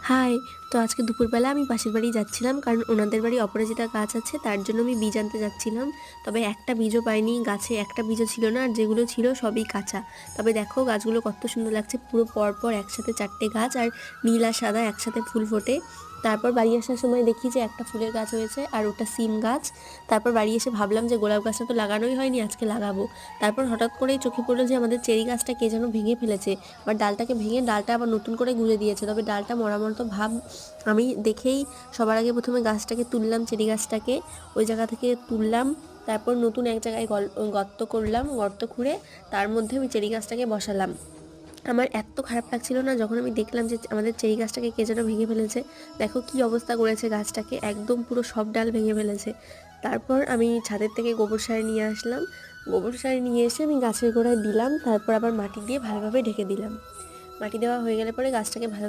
High. তো আজকে দুপুরবেলা আমি পাশের বাড়ি যাচ্ছিলাম, কারণ ওনাদের বাড়ি অপরাজিতা গাছ আছে, তার জন্য আমি বীজ আনতে যাচ্ছিলাম। তবে একটা বীজও পাইনি, গাছে একটা বীজও ছিল না, আর যেগুলো ছিল সবই কাঁচা। তবে দেখো গাছগুলো কত সুন্দর লাগছে, পুরো পরপর একসাথে 4টে গাছ, আর নীল আর সাদা একসাথে ফুল ফোটে। তারপর বাড়ি আসার সময় দেখি যে একটা ফুলের গাছ হয়েছে, আর ওটা সিম গাছ। তারপর বাড়ি এসে ভাবলাম যে গোলাপ গাছটা তো লাগানোই হয়নি, আজকে লাগাবো। তারপর হঠাৎ করেই চোখে পড়লো যে আমাদের চেরি গাছটা কে যেন ভেঙে ফেলেছে, বা ডালটাকে ভেঙে ডালটা আবার নতুন করে গুঁজে দিয়েছে। তবে ডালটা মরা মতো ভাব। আমি দেখেই সবার আগে প্রথমে গাছটাকে তুললাম, চেরি গাছটাকে ওই জায়গা থেকে তুললাম। তারপর নতুন এক জায়গায় গর্ত করলাম, গর্ত খুঁড়ে তার মধ্যে আমি চেরি গাছটাকে বসালাম। আমার এত খারাপ লাগছিল না যখন আমি দেখলাম যে আমাদের চেরি গাছটাকে কে যেন ভেঙে ফেলেছে। দেখো কি অবস্থা করেছে গাছটাকে, একদম পুরো সব ডাল ভেঙে ফেলেছে। তারপর আমি ছাদের থেকে গোবর সার নিয়ে আসলাম। গোবর সার নিয়ে এসে আমি গাছের গোড়ায় দিলাম, তারপর আবার মাটি দিয়ে ভালোভাবে ঢেকে দিলাম। মাটি দেওয়া হয়ে গেলে পরে গাছটাকে ভালো